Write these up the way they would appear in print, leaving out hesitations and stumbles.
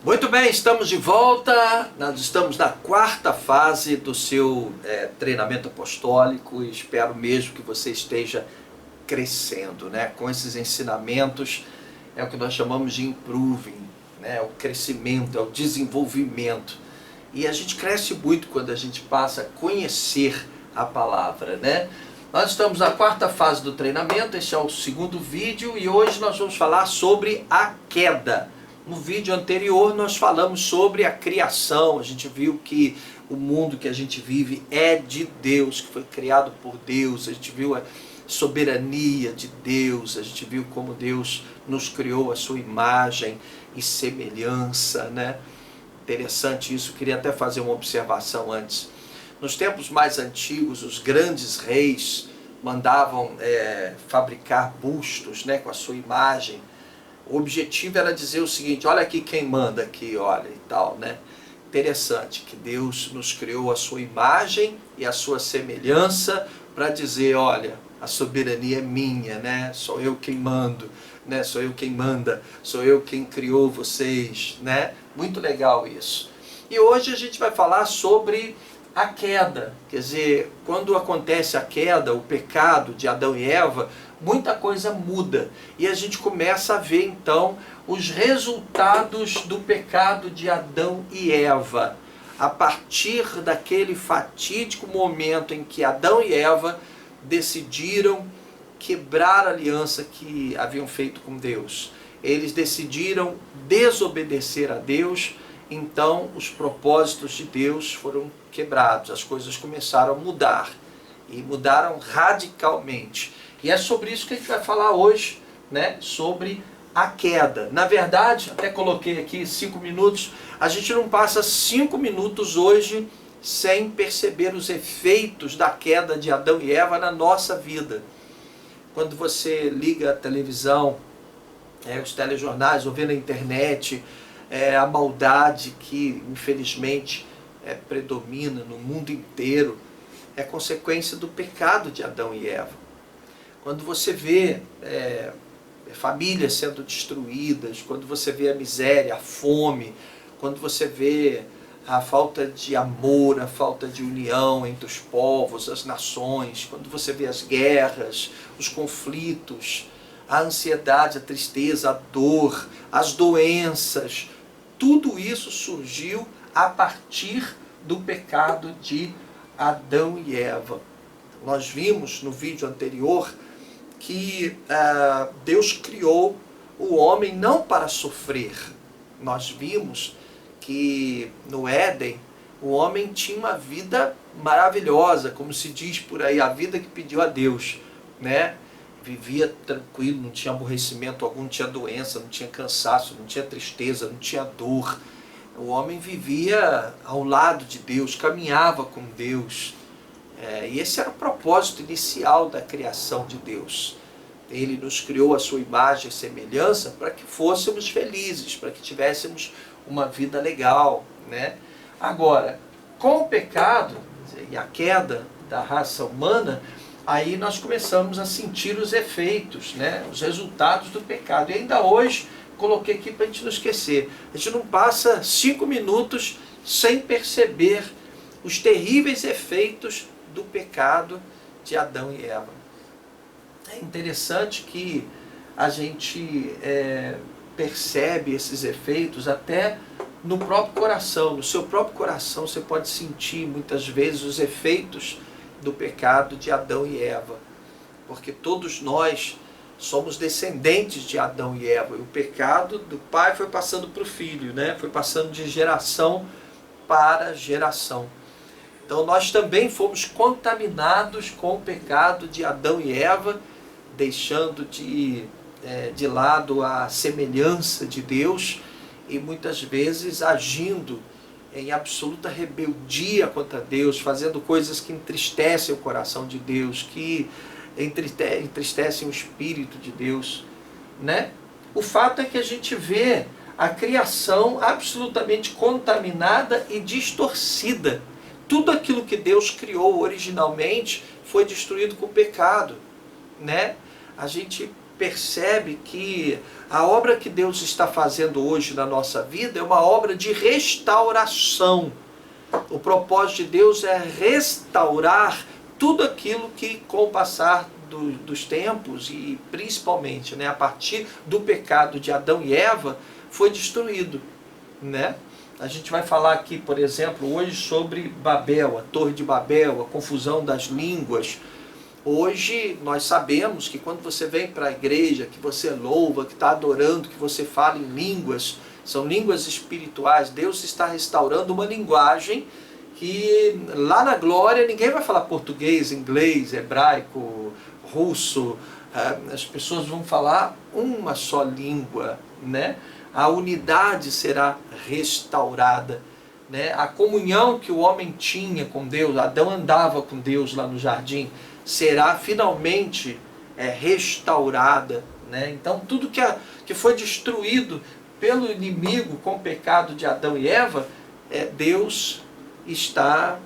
Muito bem, estamos de volta. Nós estamos na quarta fase do seu treinamento apostólico e espero mesmo que você esteja crescendo, né? Com esses ensinamentos, é o que nós chamamos de improving, né? O crescimento, é o desenvolvimento. E a gente cresce muito quando a gente passa a conhecer a palavra, né? Nós estamos na quarta fase do treinamento, este é o segundo vídeo e hoje nós vamos falar sobre a queda. No vídeo anterior nós falamos sobre a criação, a gente viu que o mundo que a gente vive é de Deus, que foi criado por Deus, a gente viu a soberania de Deus, a gente viu como Deus nos criou a sua imagem e semelhança, né? Interessante isso, eu queria até fazer uma observação antes. Nos tempos mais antigos, os grandes reis mandavam fabricar bustos, né, com a sua imagem. O objetivo era dizer o seguinte: olha aqui quem manda aqui, olha e tal, né? Interessante que Deus nos criou a sua imagem e a sua semelhança para dizer, olha, a soberania é minha, né? Sou eu quem mando, né? Sou eu quem manda, sou eu quem criou vocês, né? Muito legal isso. E hoje a gente vai falar sobre a queda, quer dizer, quando acontece a queda, o pecado de Adão e Eva, muita coisa muda e a gente começa a ver então os resultados do pecado de Adão e Eva, a partir daquele fatídico momento em que Adão e Eva decidiram quebrar a aliança que haviam feito com Deus. Eles decidiram desobedecer a Deus, então os propósitos de Deus foram quebrados, as coisas começaram a mudar e mudaram radicalmente. E é sobre isso que a gente vai falar hoje, né? Sobre a queda. Na verdade, até coloquei aqui 5 minutos, a gente não passa 5 minutos hoje sem perceber os efeitos da queda de Adão e Eva na nossa vida. Quando você liga a televisão, os telejornais, ou vê na internet, a maldade que infelizmente predomina no mundo inteiro, é consequência do pecado de Adão e Eva. Quando você vê famílias sendo destruídas, quando você vê a miséria, a fome, quando você vê a falta de amor, a falta de união entre os povos, as nações, quando você vê as guerras, os conflitos, a ansiedade, a tristeza, a dor, as doenças, tudo isso surgiu a partir do pecado de Adão e Eva. Nós vimos no vídeo anterior que Deus criou o homem não para sofrer. Nós vimos que no Éden o homem tinha uma vida maravilhosa, como se diz por aí, a vida que pediu a Deus, né? Vivia tranquilo, não tinha aborrecimento algum, não tinha doença, não tinha cansaço, não tinha tristeza, não tinha dor. O homem vivia ao lado de Deus, caminhava com Deus. E esse era o propósito inicial da criação de Deus. Ele nos criou a sua imagem e semelhança para que fôssemos felizes, para que tivéssemos uma vida legal, né? Agora, com o pecado e a queda da raça humana, aí nós começamos a sentir os efeitos, né? Os resultados do pecado. E ainda hoje, coloquei aqui para a gente não esquecer, a gente não passa 5 minutos sem perceber os terríveis efeitos do pecado de Adão e Eva. É interessante que a gente percebe esses efeitos até no próprio coração. No seu próprio coração você pode sentir muitas vezes os efeitos do pecado de Adão e Eva. Porque todos nós somos descendentes de Adão e Eva. E o pecado do pai foi passando para o filho, né? Foi passando de geração para geração. Então nós também fomos contaminados com o pecado de Adão e Eva, deixando de lado a semelhança de Deus e muitas vezes agindo em absoluta rebeldia contra Deus, fazendo coisas que entristecem o coração de Deus, que entristecem o Espírito de Deus, né? O fato é que a gente vê a criação absolutamente contaminada e distorcida. Tudo aquilo que Deus criou originalmente foi destruído com o pecado, né? A gente percebe que a obra que Deus está fazendo hoje na nossa vida é uma obra de restauração. O propósito de Deus é restaurar tudo aquilo que, com o passar dos tempos, e principalmente, né, a partir do pecado de Adão e Eva, foi destruído, né? A gente vai falar aqui, por exemplo, hoje sobre Babel, a Torre de Babel, a confusão das línguas. Hoje nós sabemos que quando você vem para a igreja, que você louva, que está adorando, que você fala em línguas, são línguas espirituais. Deus está restaurando uma linguagem que lá na glória ninguém vai falar português, inglês, hebraico, russo. As pessoas vão falar uma só língua, né? A unidade será restaurada, né? A comunhão que o homem tinha com Deus, Adão andava com Deus lá no jardim, será finalmente restaurada, né? Então tudo que foi destruído pelo inimigo com o pecado de Adão e Eva, Deus está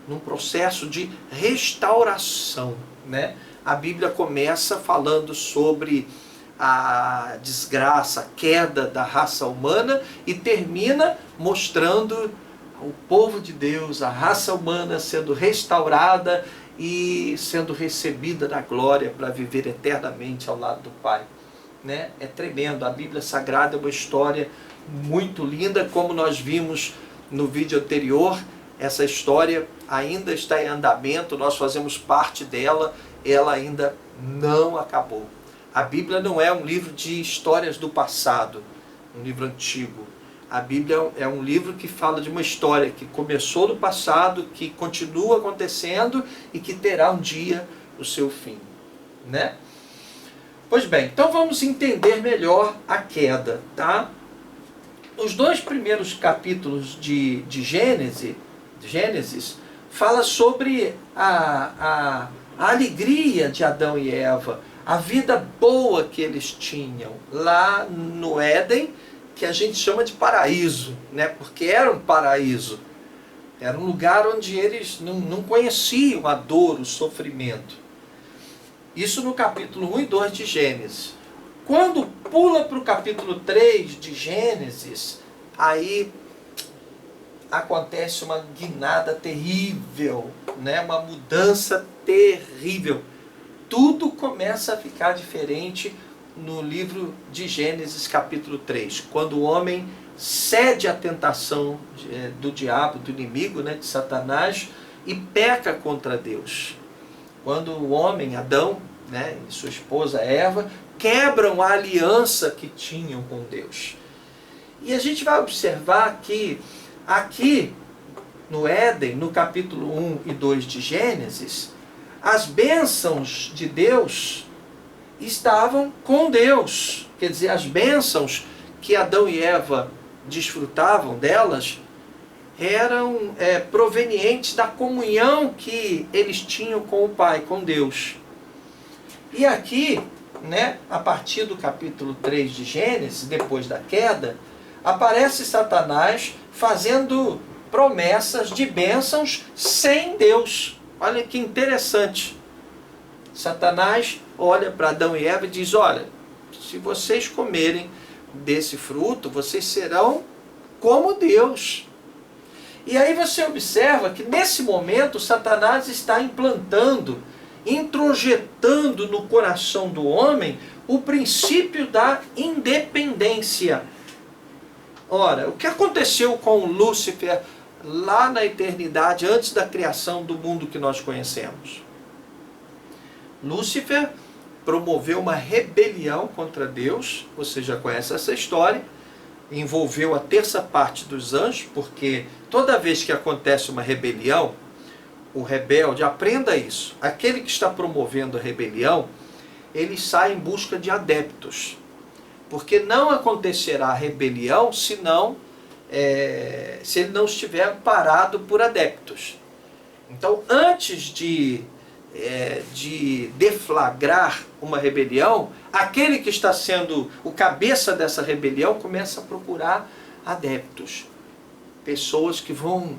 num processo de restauração, né? A Bíblia começa falando sobre a desgraça, a queda da raça humana, e termina mostrando o povo de Deus, a raça humana sendo restaurada e sendo recebida na glória para viver eternamente ao lado do Pai, né? É tremendo. A Bíblia Sagrada é uma história muito linda, como nós vimos no vídeo anterior. Essa história ainda está em andamento, nós fazemos parte dela, ela ainda não acabou. A Bíblia não é um livro de histórias do passado, um livro antigo. A Bíblia é um livro que fala de uma história que começou no passado, que continua acontecendo e que terá um dia o seu fim, né? Pois bem, então vamos entender melhor a queda, tá? Os 2 primeiros capítulos de Gênesis fala sobre a alegria de Adão e Eva, a vida boa que eles tinham lá no Éden, que a gente chama de paraíso, né? Porque era um paraíso. Era um lugar onde eles não conheciam a dor, o sofrimento. Isso no capítulo 1 e 2 de Gênesis. Quando pula para o capítulo 3 de Gênesis, aí acontece uma guinada terrível, né? Uma mudança terrível. Tudo começa a ficar diferente no livro de Gênesis capítulo 3, quando o homem cede à tentação do diabo, do inimigo, né, de Satanás, e peca contra Deus. Quando o homem, Adão, né, e sua esposa Eva, quebram a aliança que tinham com Deus. E a gente vai observar que aqui no Éden, no capítulo 1 e 2 de Gênesis, as bênçãos de Deus estavam com Deus. Quer dizer, as bênçãos que Adão e Eva desfrutavam delas eram provenientes da comunhão que eles tinham com o Pai, com Deus. E aqui, né, a partir do capítulo 3 de Gênesis, depois da queda, aparece Satanás fazendo promessas de bênçãos sem Deus. Olha que interessante. Satanás olha para Adão e Eva e diz: olha, se vocês comerem desse fruto, vocês serão como Deus. E aí você observa que nesse momento Satanás está implantando, introjetando no coração do homem o princípio da independência. Ora, o que aconteceu com Lúcifer lá na eternidade, antes da criação do mundo que nós conhecemos? Lúcifer promoveu uma rebelião contra Deus, você já conhece essa história, envolveu a terça parte dos anjos, porque toda vez que acontece uma rebelião, o rebelde, aprenda isso, aquele que está promovendo a rebelião, ele sai em busca de adeptos, porque não acontecerá a rebelião se ele não estiver parado por adeptos. Então, antes de deflagrar uma rebelião, aquele que está sendo o cabeça dessa rebelião começa a procurar adeptos, pessoas que vão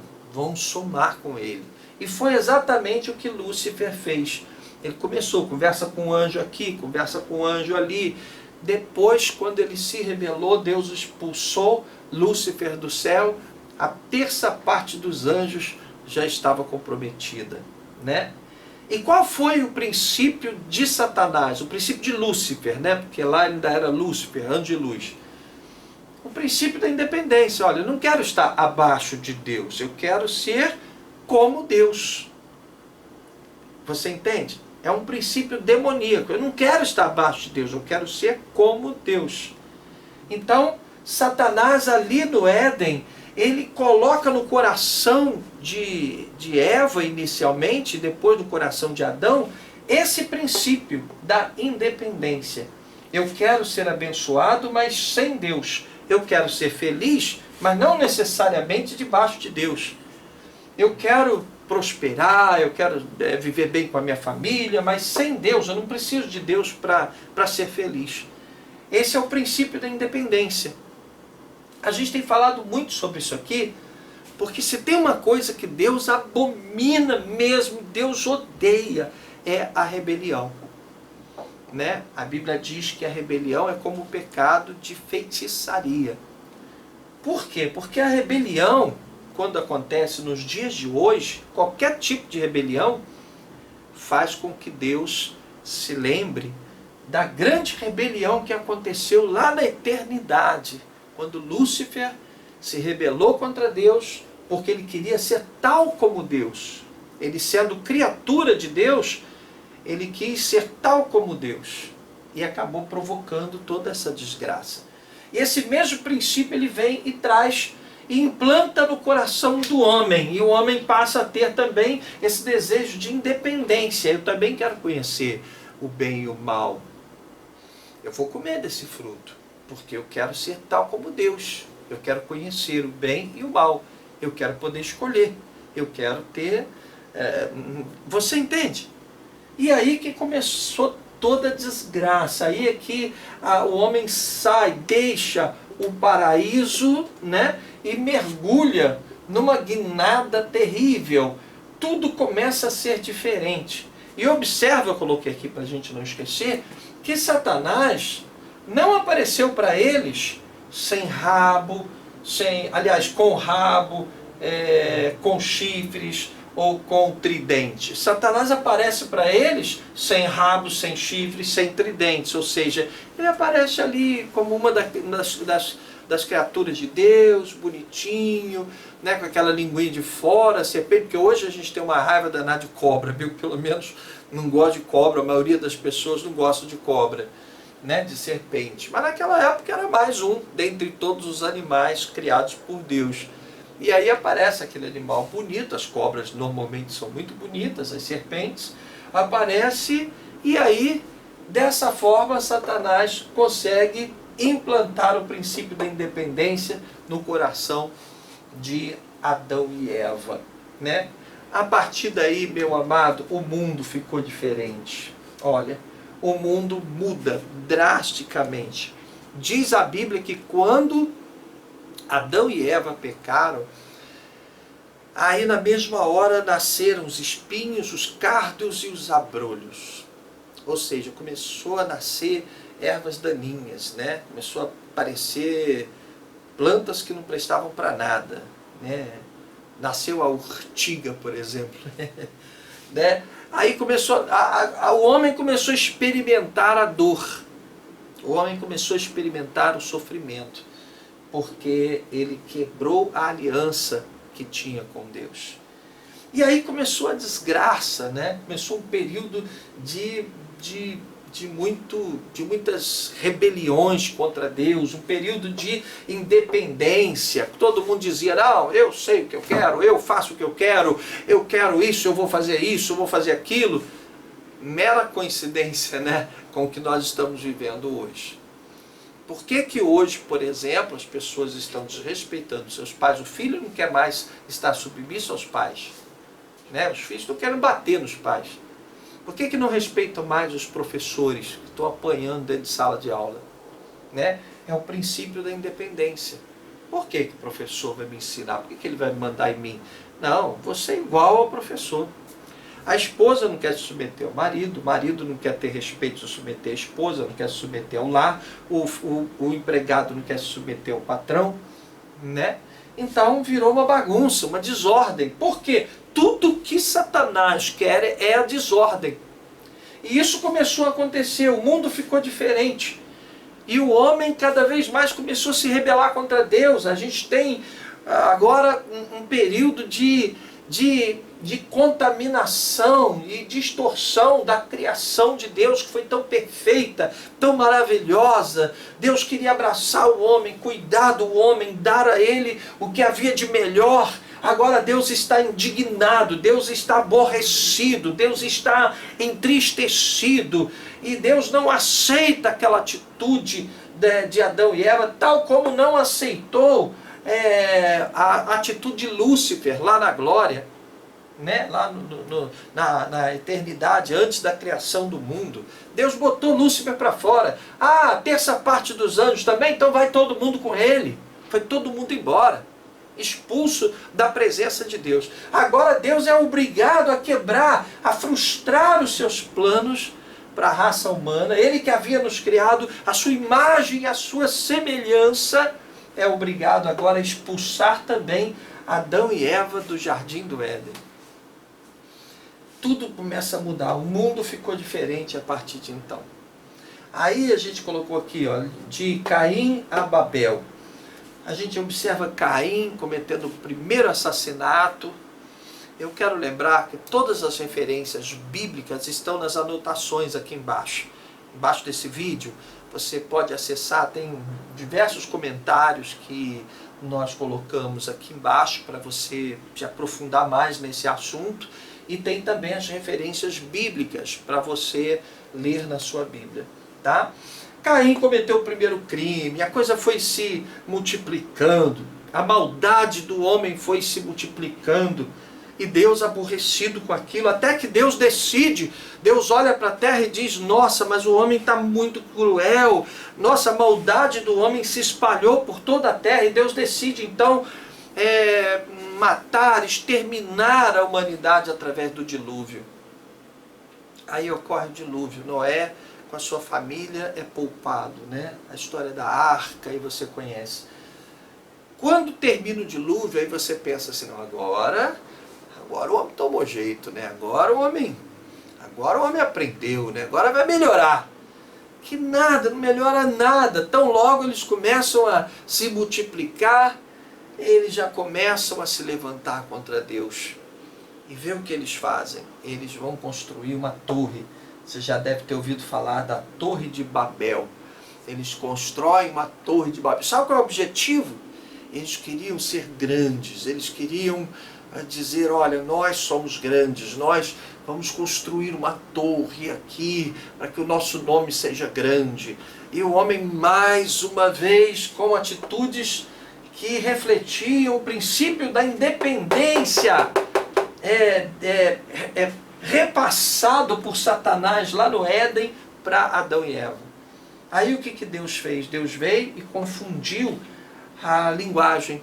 somar com ele. E foi exatamente o que Lúcifer fez. Ele começou, conversa com um anjo aqui, conversa com um anjo ali. Depois, quando ele se rebelou, Deus expulsou Lúcifer do céu. A terça parte dos anjos já estava comprometida, né? E qual foi o princípio de Satanás? O princípio de Lúcifer, né? Porque lá ainda era Lúcifer, anjo de luz. O princípio da independência. Olha, eu não quero estar abaixo de Deus, eu quero ser como Deus. Você entende? É um princípio demoníaco. Eu não quero estar abaixo de Deus, eu quero ser como Deus. Então, Satanás ali no Éden, ele coloca no coração de Eva inicialmente, depois no coração de Adão, esse princípio da independência. Eu quero ser abençoado, mas sem Deus. Eu quero ser feliz, mas não necessariamente debaixo de Deus. Eu quero prosperar, eu quero viver bem com a minha família, mas sem Deus, eu não preciso de Deus para ser feliz. Esse é o princípio da independência. A gente tem falado muito sobre isso aqui, porque se tem uma coisa que Deus abomina mesmo, Deus odeia, é a rebelião. Né? A Bíblia diz que a rebelião é como o pecado de feitiçaria. Por quê? Porque a rebelião, quando acontece nos dias de hoje, qualquer tipo de rebelião faz com que Deus se lembre da grande rebelião que aconteceu lá na eternidade, quando Lúcifer se rebelou contra Deus, porque ele queria ser tal como Deus. Ele sendo criatura de Deus, ele quis ser tal como Deus. E acabou provocando toda essa desgraça. E esse mesmo princípio ele vem e traz e implanta no coração do homem. E o homem passa a ter também esse desejo de independência. Eu também quero conhecer o bem e o mal. Eu vou comer desse fruto, porque eu quero ser tal como Deus. Eu quero conhecer o bem e o mal. Eu quero poder escolher. Eu quero ter... Você entende? E aí que começou toda a desgraça. Aí é que o homem sai, deixa o paraíso, né, e mergulha numa guinada terrível. Tudo começa a ser diferente. E observa, eu coloquei aqui para a gente não esquecer, que Satanás não apareceu para eles sem rabo, com rabo, com chifres ou com tridente. Satanás aparece para eles sem rabo, sem chifres, sem tridentes, ou seja, ele aparece ali como uma das criaturas de Deus, bonitinho, né, com aquela linguinha de fora, serpente, porque hoje a gente tem uma raiva danada de cobra, viu? Pelo menos não gosta de cobra, a maioria das pessoas não gosta de cobra, né, de serpente. Mas naquela época era mais um dentre todos os animais criados por Deus. E aí aparece aquele animal bonito, as cobras normalmente são muito bonitas, as serpentes, aparece e aí, dessa forma, Satanás consegue implantar o princípio da independência no coração de Adão e Eva, né? A partir daí, meu amado, o mundo ficou diferente. Olha, o mundo muda drasticamente. Diz a Bíblia que quando Adão e Eva pecaram, aí na mesma hora nasceram os espinhos, os cardos e os abrolhos. Ou seja, começou a nascer ervas daninhas, né? Começou a aparecer plantas que não prestavam para nada, né? Nasceu a urtiga, por exemplo. Né? Aí começou, o homem começou a experimentar a dor. O homem começou a experimentar o sofrimento, porque ele quebrou a aliança que tinha com Deus. E aí começou a desgraça, né? Começou um período de muitas rebeliões contra Deus, um período de independência. Todo mundo dizia, não, eu sei o que eu quero, eu faço o que eu quero isso, eu vou fazer isso, eu vou fazer aquilo. Mera coincidência, né, com o que nós estamos vivendo hoje. Por que que hoje, por exemplo, as pessoas estão desrespeitando seus pais? O filho não quer mais estar submisso aos pais, né? Os filhos não querem bater nos pais. Por que que não respeitam mais os professores que estão apanhando dentro de sala de aula? Né? É o princípio da independência. Por que que o professor vai me ensinar? Por que que ele vai me mandar em mim? Não, você é igual ao professor. A esposa não quer se submeter ao marido, o marido não quer ter respeito se submeter à esposa, não quer se submeter ao lar, o empregado não quer se submeter ao patrão, né? Então virou uma bagunça, uma desordem. Por quê? Tudo que Satanás quer é a desordem. E isso começou a acontecer, o mundo ficou diferente. E o homem cada vez mais começou a se rebelar contra Deus. A gente tem agora um período de contaminação e distorção da criação de Deus, que foi tão perfeita, tão maravilhosa. Deus queria abraçar o homem, cuidar do homem, dar a ele o que havia de melhor. Agora Deus está indignado, Deus está aborrecido, Deus está entristecido, e Deus não aceita aquela atitude de Adão e Eva, tal como não aceitou a atitude de Lúcifer lá na glória, né? Lá na eternidade, antes da criação do mundo. Deus botou Lúcifer para fora. A terça parte dos anjos também, então vai todo mundo com ele. Foi todo mundo embora, expulso da presença de Deus. Agora Deus é obrigado a quebrar, a frustrar os seus planos para a raça humana. Ele que havia nos criado a sua imagem e a sua semelhança, é obrigado agora a expulsar também Adão e Eva do jardim do Éden. Tudo começa a mudar, o mundo ficou diferente a partir de então. Aí a gente colocou aqui, ó, de Caim a Babel. A gente observa Caim cometendo o primeiro assassinato. Eu quero lembrar que todas as referências bíblicas estão nas anotações aqui embaixo. Embaixo desse vídeo você pode acessar, tem diversos comentários que nós colocamos aqui embaixo para você se aprofundar mais nesse assunto. E tem também as referências bíblicas para você ler na sua Bíblia, tá? Caim cometeu o primeiro crime, a coisa foi se multiplicando, a maldade do homem foi se multiplicando, e Deus aborrecido com aquilo, até que Deus decide, Deus olha para a terra e diz: nossa, mas o homem está muito cruel, nossa, a maldade do homem se espalhou por toda a terra, e Deus decide então matar, exterminar a humanidade através do dilúvio. Aí ocorre o dilúvio, Noé com a sua família é poupado, né? A história da arca, aí você conhece. Quando termina o dilúvio, aí você pensa assim: não, agora o homem tomou jeito, né? Agora o homem aprendeu, né? Agora vai melhorar. Que nada, não melhora nada. Tão logo eles começam a se multiplicar, eles já começam a se levantar contra Deus. E vê o que eles fazem. Eles vão construir uma torre. Você já deve ter ouvido falar da Torre de Babel. Eles constroem uma Torre de Babel. Sabe qual é o objetivo? Eles queriam ser grandes. Eles queriam dizer: olha, nós somos grandes. Nós vamos construir uma torre aqui para que o nosso nome seja grande. E o homem, mais uma vez, com atitudes que refletiam o princípio da independência, repassado por Satanás lá no Éden para Adão e Eva. Aí o que Deus fez? Deus veio e confundiu a linguagem.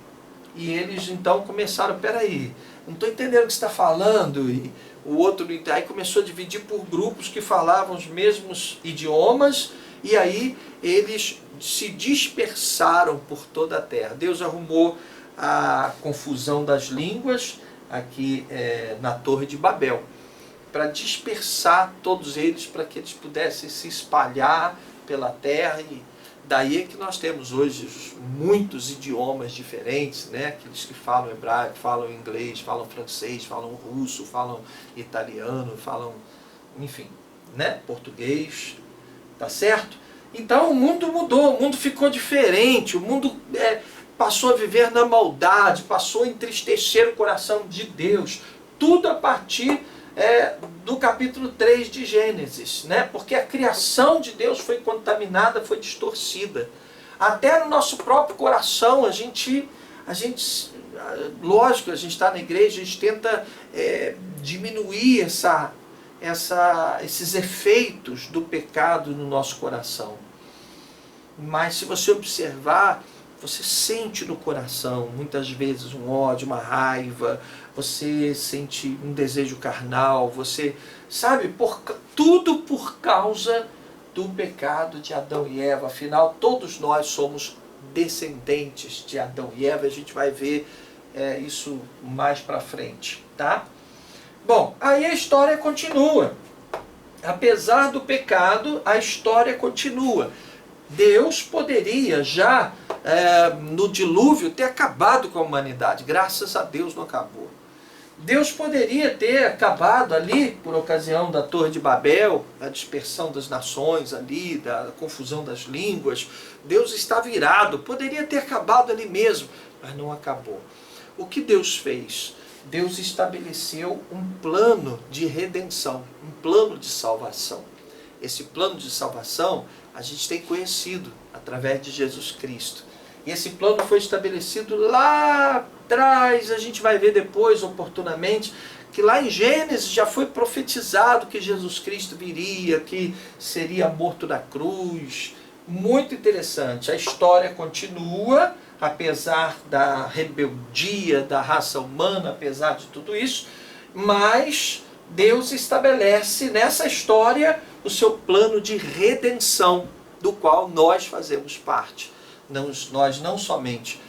E eles então começaram: peraí, não estou entendendo o que você está falando. E o outro, aí começou a dividir por grupos que falavam os mesmos idiomas, e aí eles se dispersaram por toda a terra. Deus arrumou a confusão das línguas aqui na Torre de Babel, para dispersar todos eles, para que eles pudessem se espalhar pela terra. E daí é que nós temos hoje muitos idiomas diferentes, né? Aqueles que falam hebraico, falam inglês, falam francês, falam russo, falam italiano, falam, enfim, né? Português, tá certo? Então o mundo mudou, o mundo ficou diferente, o mundo passou a viver na maldade, passou a entristecer o coração de Deus. Tudo a partir do capítulo 3 de Gênesis, né? Porque a criação de Deus foi contaminada, foi distorcida. Até no nosso próprio coração, a gente lógico, a gente está na igreja, a gente tenta diminuir esses efeitos do pecado no nosso coração. Mas se você observar, você sente no coração, muitas vezes, um ódio, uma raiva, você sente um desejo carnal, você, sabe, tudo por causa do pecado de Adão e Eva. Afinal, todos nós somos descendentes de Adão e Eva, a gente vai ver isso mais para frente, tá? Bom, aí a história continua. Apesar do pecado, a história continua. Deus poderia já, no dilúvio, ter acabado com a humanidade. Graças a Deus não acabou. Deus poderia ter acabado ali, por ocasião da Torre de Babel, da dispersão das nações ali, da confusão das línguas. Deus estava irado, poderia ter acabado ali mesmo, mas não acabou. O que Deus fez? Deus estabeleceu um plano de redenção, um plano de salvação. Esse plano de salvação a gente tem conhecido através de Jesus Cristo. E esse plano foi estabelecido lá atrás, a gente vai ver depois, oportunamente, que lá em Gênesis já foi profetizado que Jesus Cristo viria, que seria morto na cruz. Muito interessante, a história continua, apesar da rebeldia da raça humana, apesar de tudo isso, mas Deus estabelece nessa história o seu plano de redenção, do qual nós fazemos parte. Nós não somente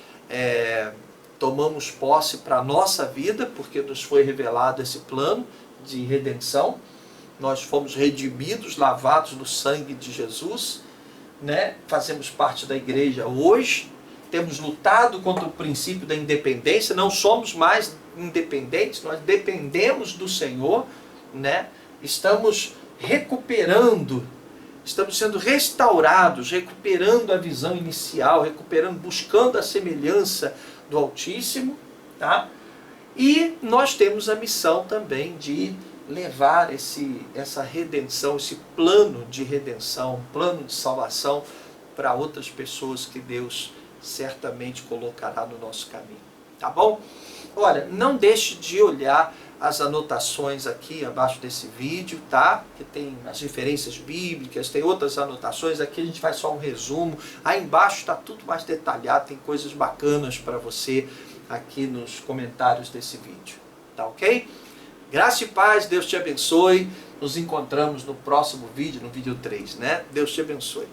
tomamos posse para a nossa vida, porque nos foi revelado esse plano de redenção, nós fomos redimidos, lavados no sangue de Jesus, né? Fazemos parte da igreja hoje, temos lutado contra o princípio da independência, não somos mais independentes, nós dependemos do Senhor, né? Estamos recuperando, estamos sendo restaurados, recuperando a visão inicial, buscando a semelhança do Altíssimo, tá? E nós temos a missão também de levar essa redenção, esse plano de redenção, plano de salvação para outras pessoas que Deus certamente colocará no nosso caminho, tá bom? Olha, não deixe de olhar as anotações aqui abaixo desse vídeo, tá? Que tem as referências bíblicas, tem outras anotações, aqui a gente faz só um resumo, aí embaixo está tudo mais detalhado, tem coisas bacanas para você aqui nos comentários desse vídeo, tá ok? Graça e paz, Deus te abençoe, nos encontramos no próximo vídeo, no vídeo 3, né? Deus te abençoe.